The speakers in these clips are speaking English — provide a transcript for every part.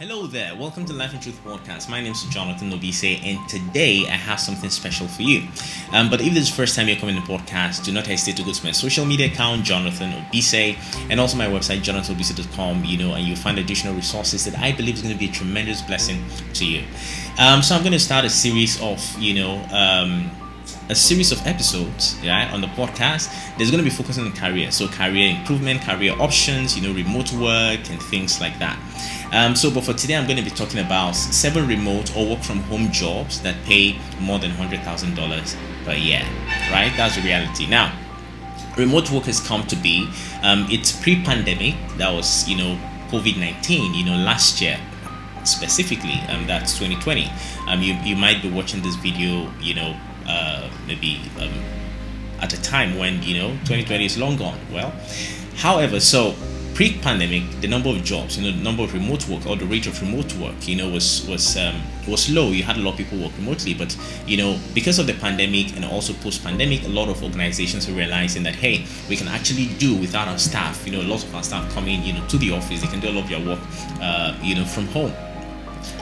Hello there, welcome to Life and Truth Podcast. My name is Jonathan Obise, and today I have something special for you. But if this is the first time you're coming to the podcast, do not hesitate to go to my social media account, Jonathan Obise, and also my website, jonathanobise.com, and you'll find additional resources that I believe is going to be a tremendous blessing to you. So I'm going to start a series of, episodes, on the podcast. There's going to be focusing on career, so career improvement, career options, remote work and things like that. But for today, I'm going to be talking about 7 remote or work from home jobs that pay more than $100,000 per year, right? That's the reality. Now, remote work has come to be, it's pre-pandemic. That was, COVID-19, last year specifically, that's 2020. You might be watching this video, maybe at a time when 2020 is long gone. Well, however, so pre-pandemic, the number of jobs, the number of remote work or the rate of remote work, was low. You had a lot of people work remotely, but because of the pandemic and also post-pandemic, a lot of organizations are realizing that hey, we can actually do without our staff. A lot of our staff come in, to the office. They can do a lot of their work, from home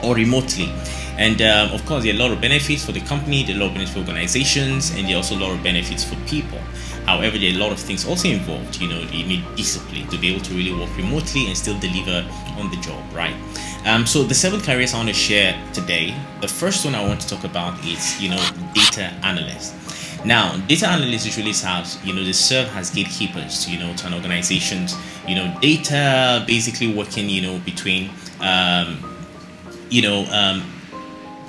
or remotely. And of course, there are a lot of benefits for the company, there are a lot of benefits for organizations, and there are also a lot of benefits for people. However, there are a lot of things also involved. You need discipline to be able to really work remotely and still deliver on the job, right? So the 7 careers I want to share today, the first one I want to talk about is, data analyst. Now, data analysts usually have, they serve as gatekeepers, to an organization's, data, basically working, between,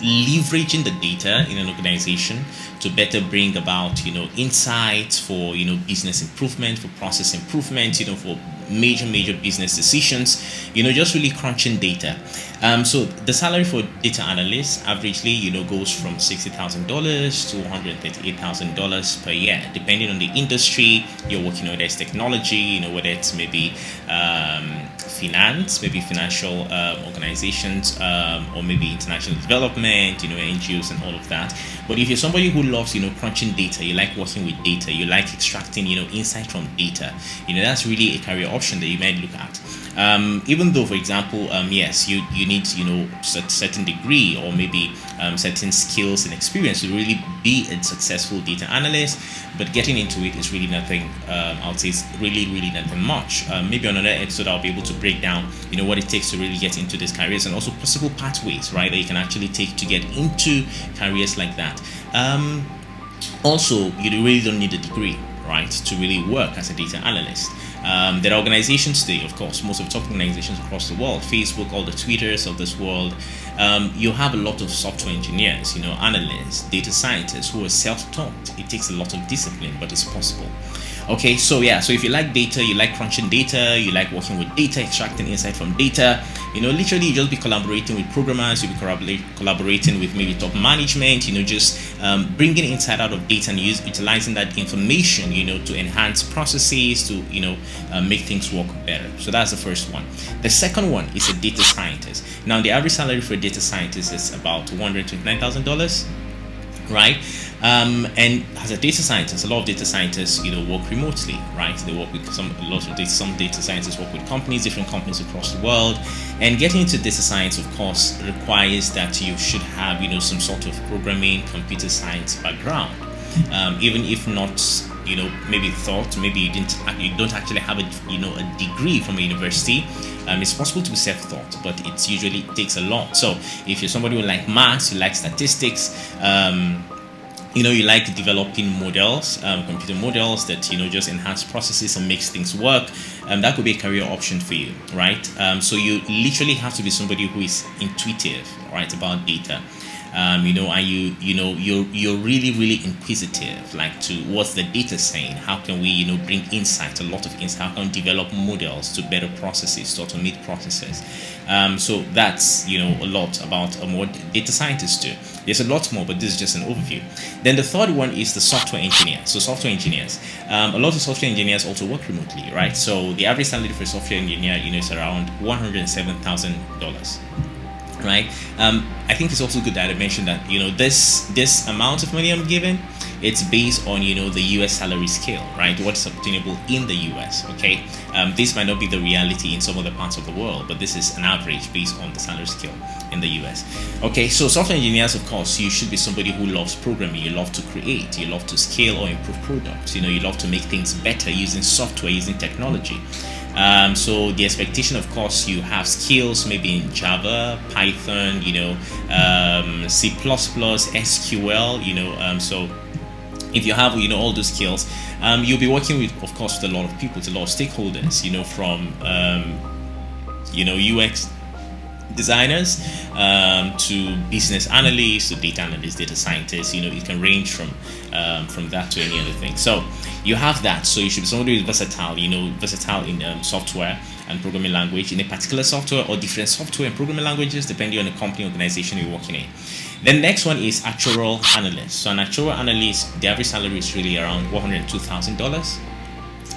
leveraging the data in an organization to better bring about insights for business improvement, for process improvement, for major business decisions, just really crunching data. So the salary for data analysts averagely goes from $60,000 to $138,000 per year, depending on the industry you're working on. Whether it's technology, whether it's maybe finance, maybe financial organizations, or maybe international development, NGOs and all of that. But if you're somebody who loves crunching data, you like working with data, you like extracting insight from data, that's really a career option that you might look at. Even though, for example, yes, you need certain degree or maybe certain skills and experience to really be a successful data analyst, but getting into it is really nothing. I would say it's really nothing much. Maybe on another episode I'll be able to break down what it takes to really get into these careers, and also possible pathways, right, that you can actually take to get into careers like that. Also, you really don't need a degree, right, to really work as a data analyst. There are organizations today, of course, most of the top organizations across the world, Facebook, all the Twitters of this world. You have a lot of software engineers, analysts, data scientists who are self-taught. It takes a lot of discipline, but it's possible. Okay, so if you like data, you like crunching data, you like working with data, extracting insight from data, literally you just be collaborating with programmers, you'll be collaborating with maybe top management, just bringing insight out of data and utilizing that information, to enhance processes, to, make things work better. So that's the first one. The second one is a data scientist. Now, the average salary for a data scientist is about $129,000. right? And as a data scientist, a lot of data scientists, work remotely, right? They work with some data scientists work with different companies across the world. And getting into data science, of course, requires that you should have, some sort of programming, computer science background. Even if not, maybe you don't actually have a degree from a university. It's possible to be self-taught, but it usually takes a lot. So if you're somebody who like maths, you like statistics, you like developing models, computer models that just enhance processes and makes things work, that could be a career option for you, right? So you literally have to be somebody who is intuitive, right, about data. And you're really inquisitive, like to what's the data saying, how can we bring insight, a lot of insight, how can we develop models to better processes, to automate processes. So that's a lot about what data scientists do. There's a lot more, but this is just an overview. Then the third one is the software engineer. So software engineers, a lot of software engineers also work remotely, right? So the average salary for a software engineer is around $107,000. Right. I think it's also good that I mentioned that this amount of money I'm giving, it's based on, the US salary scale, right? What's obtainable in the US. Okay, this might not be the reality in some other parts of the world, but this is an average based on the salary scale in the US. Okay, so software engineers, of course, you should be somebody who loves programming. You love to create, you love to scale or improve products, you love to make things better using software, using technology. So the expectation, of course, you have skills maybe in Java, Python, C++, SQL, so if you have all those skills, you'll be working with, of course, with a lot of people, with a lot of stakeholders, from UX designers to business analysts to data analysts, data scientists. It can range from that to any other thing. So you have that. So you should be somebody who's versatile, versatile in software and programming language in a particular software or different software and programming languages depending on the company organization you're working in. The next one is actuarial analyst. So an actuarial analyst, the average salary is really around $102,000.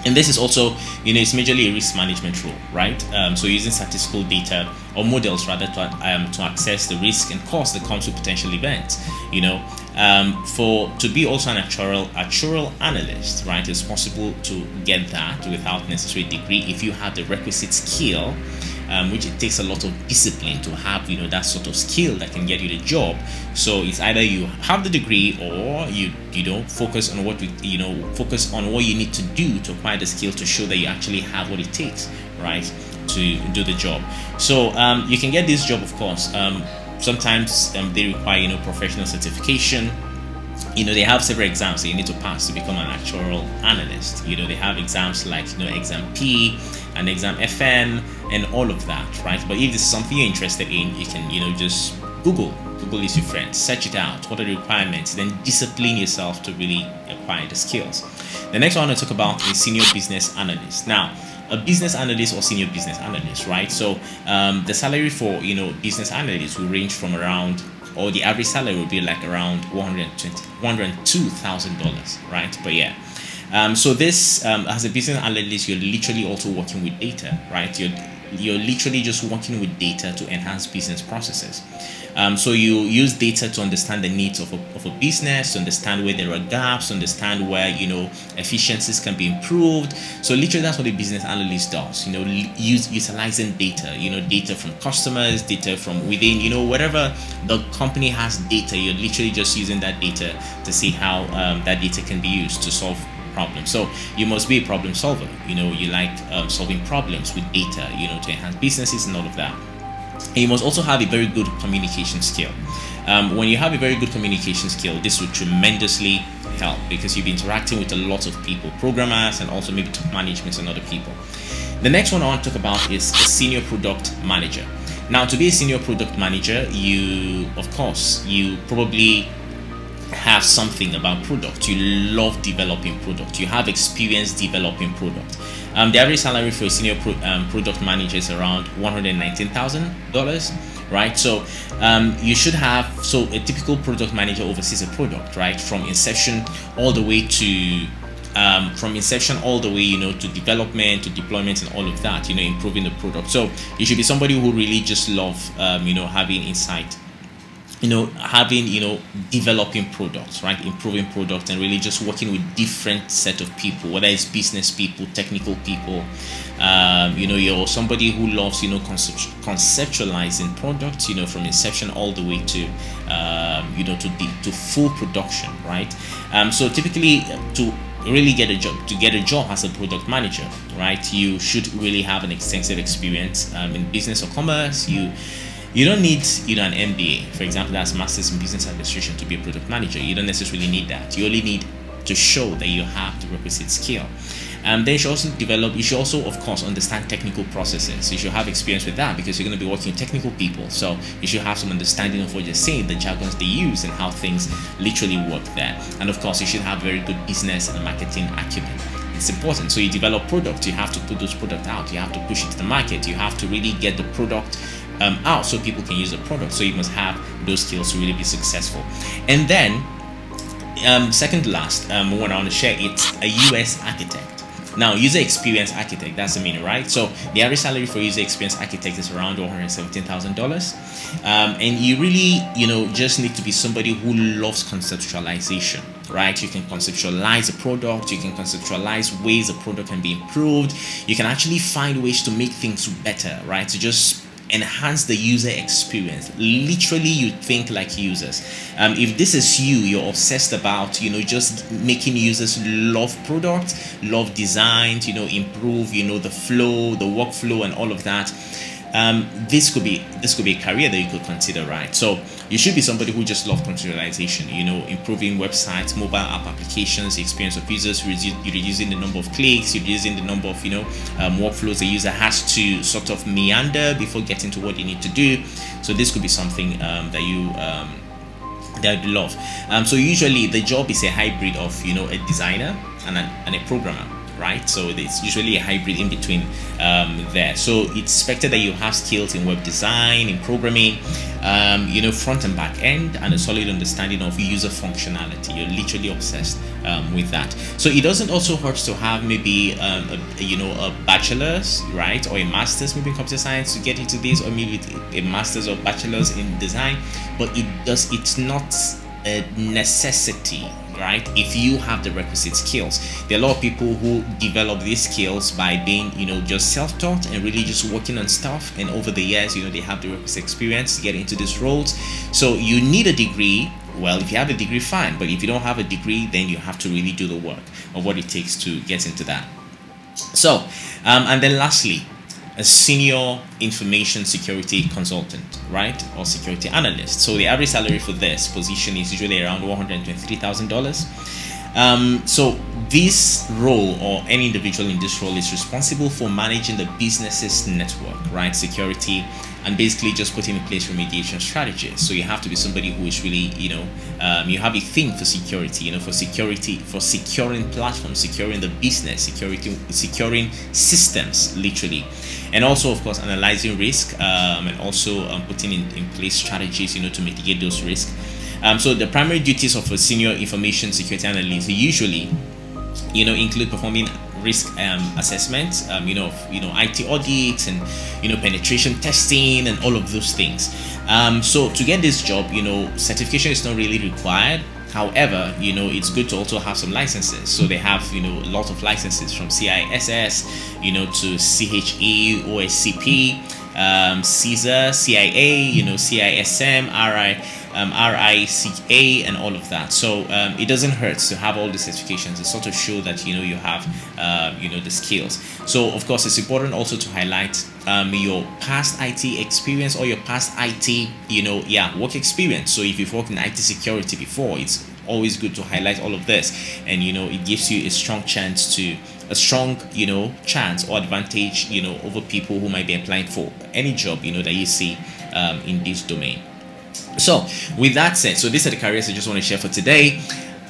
And this is also, it's majorly a risk management role, right? So using statistical data or models rather to access the risk and cost that comes with potential events. To be also an actuarial analyst, right? It's possible to get that without necessary degree if you have the requisite skill. Which it takes a lot of discipline to have, that sort of skill that can get you the job. So it's either you have the degree or you focus on what focus on what you need to do to acquire the skill to show that you actually have what it takes, right, to do the job. So you can get this job, of course. Sometimes they require, professional certification. They have several exams that you need to pass to become an actuarial analyst. They have exams like, exam P and exam FM and all of that, right? But if this is something you're interested in, you can, just Google is your friend, search it out, what are the requirements, then discipline yourself to really acquire the skills. The next one I want to talk about is senior business analyst. Now, a business analyst or senior business analyst, right? So the salary for, business analysts will range from around, or the average salary will be like around $102,000, right, per year. So this, as a business analyst, you're literally also working with data, right? You're literally just working with data to enhance business processes. So you use data to understand the needs of a business, to understand where there are gaps, to understand where, efficiencies can be improved. So literally that's what a business analyst does, utilizing data, data from customers, data from within, whatever the company has data, you're literally just using that data to see how that data can be used to solve problem. So you must be a problem solver. You like solving problems with data, to enhance businesses and all of that. And you must also have a very good communication skill. When you have a very good communication skill, this will tremendously help because you'll be interacting with a lot of people, programmers and also maybe top management and other people. The next one I want to talk about is a senior product manager. Now, to be a senior product manager, you probably have something about product. You love developing product. You have experience developing product. The average salary for a senior product manager is around $119,000, right? So you should have, so a typical product manager oversees a product, right, from inception all the way to to development, to deployment and all of that, improving the product. So you should be somebody who really just love having insight, developing products, right, improving products, and really just working with different set of people, whether it's business people, technical people. You're somebody who loves, conceptualizing products, from inception all the way to, to full production, right? So typically, to really get a job as a product manager, right, you should really have an extensive experience in business or commerce. You don't need, an MBA, for example, that's Masters in Business Administration, to be a product manager. You don't necessarily need that. You only need to show that you have the requisite skill. Then you should also, of course, understand technical processes. You should have experience with that because you're going to be working with technical people. So you should have some understanding of what you're saying, the jargons they use, and how things literally work there. And of course, you should have very good business and marketing acumen. It's important. So you develop products, you have to put those products out, you have to push it to the market, you have to really get the product out so people can use the product. So you must have those skills to really be successful. And then second to last, what I want to share, it's a US architect. Now, user experience architect, that's the meaning, right? So the average salary for user experience architect is around $117,000. And you really, just need to be somebody who loves conceptualization, right? You can conceptualize a product, you can conceptualize ways a product can be improved, you can actually find ways to make things better, right? To just enhance the user experience. Literally, you think like users. If this is you, you're obsessed about, just making users love products, love designs, improve, the flow, the workflow, and all of that. This could be a career that you could consider, right? So you should be somebody who just loves contextualization, improving websites, mobile app applications, the experience of users, reducing the number of clicks, reducing the number of workflows the user has to sort of meander before getting to what they need to do. So this could be something that you love. So usually the job is a hybrid of a designer and a programmer, right? So it's usually a hybrid in between there. So it's expected that you have skills in web design, in programming, front and back end, and a solid understanding of user functionality. You're literally obsessed with that. So it doesn't also hurt to have maybe a bachelor's, right, or a master's maybe in computer science to get into this, or maybe a master's or bachelor's in design. But it's not a necessity, right? If you have the requisite skills. There are a lot of people who develop these skills by being just self-taught and really just working on stuff, and over the years they have the requisite experience to get into these roles. So you need a degree. Well, if you have a degree, fine, but if you don't have a degree, then you have to really do the work of what it takes to get into that. So and then lastly, a senior information security consultant, right, or security analyst. So the average salary for this position is usually around $123,000. So this role, or any individual in this role, is responsible for managing the business's network, right, security, and basically just putting in place remediation strategies. So you have to be somebody who is really, you have a thing for security, for securing platforms, securing the business, securing systems, literally. And also, of course, analyzing risk, and also putting in place strategies, to mitigate those risks. So the primary duties of a senior information security analyst usually, include performing risk assessments, IT audits, and penetration testing, and all of those things. So to get this job, certification is not really required. However, it's good to also have some licenses. So they have, a lot of licenses from CISS, to CHE, OSCP, CISA, CIA, CISM, RICA, and all of that. So it doesn't hurt to have all the certifications. It sort of show that you have the skills. So of course, it's important also to highlight your past IT experience, or your past IT work experience. So if you've worked in IT security before, it's always good to highlight all of this, and it gives you a strong chance or advantage over people who might be applying for any job that you see in this domain. So with that said, so these are the careers I just want to share for today.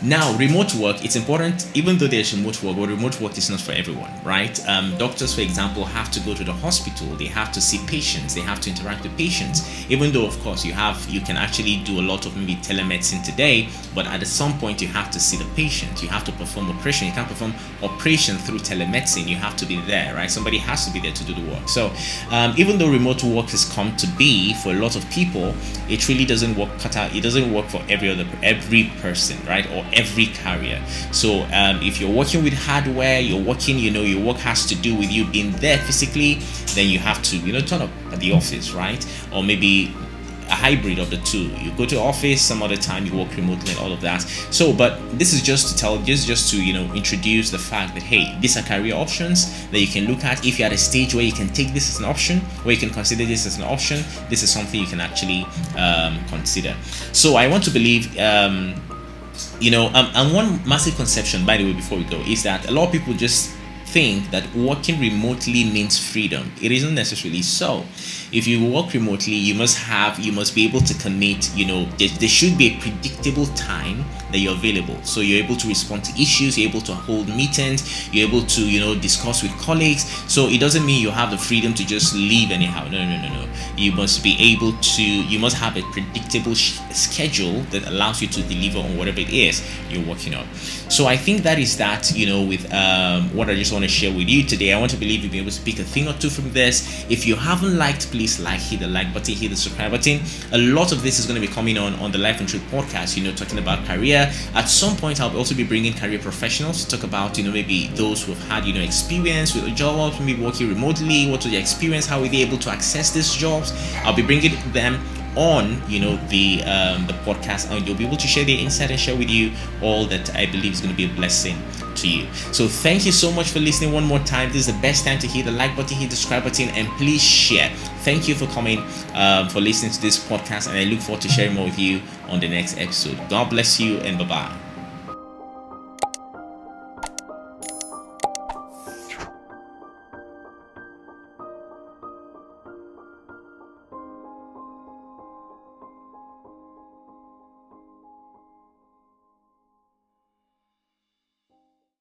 Now, remote work, it's important, even though there's remote work, but remote work is not for everyone, right? Doctors, for example, have to go to the hospital, they have to see patients, they have to interact with patients, even though, of course, you can actually do a lot of maybe telemedicine today, but at some point you have to see the patient, you have to perform operation. You can't perform operation through telemedicine, you have to be there, right? Somebody has to be there to do the work. So even though remote work has come to be for a lot of people, it really doesn't work it doesn't work for every person, right, or every career. So if you're working with hardware, you're working, your work has to do with you being there physically, then you have to turn up at the office, right? Or maybe a hybrid of the two. You go to office, some other time you work remotely, and all of that. So but this is just to introduce the fact that, hey, these are career options that you can look at. If you're at a stage where you can take this as an option, where you can consider this as an option, this is something you can actually consider. So I want to believe and one massive conception, by the way, before we go, is that a lot of people just think that working remotely means freedom. It isn't necessarily so. If you work remotely, you must be able to commit, there should be a predictable time that you're available. So you're able to respond to issues, you're able to hold meetings, you're able to, discuss with colleagues. So it doesn't mean you have the freedom to just leave anyhow. No. You must have a predictable schedule that allows you to deliver on whatever it is you're working on. So I think that is that, with what I just wanted want to share with you today. I want to believe you'll be able to pick a thing or two from this. If you haven't liked, please hit the like button, hit the subscribe button. A lot of this is going to be coming on the Life and Truth podcast, talking about career. At some point, I'll also be bringing career professionals to talk about, maybe those who have had, experience with jobs, maybe working remotely. What was their experience? How were they able to access these jobs? I'll be bringing them on the podcast, and they'll be able to share their insight and share with you all that I believe is going to be a blessing to you. So thank you so much for listening one more time. This is the best time to hit the like button, hit the subscribe button, and please share. Thank you for coming, for listening to this podcast, and I look forward to sharing more with you on the next episode. God bless you, and bye-bye.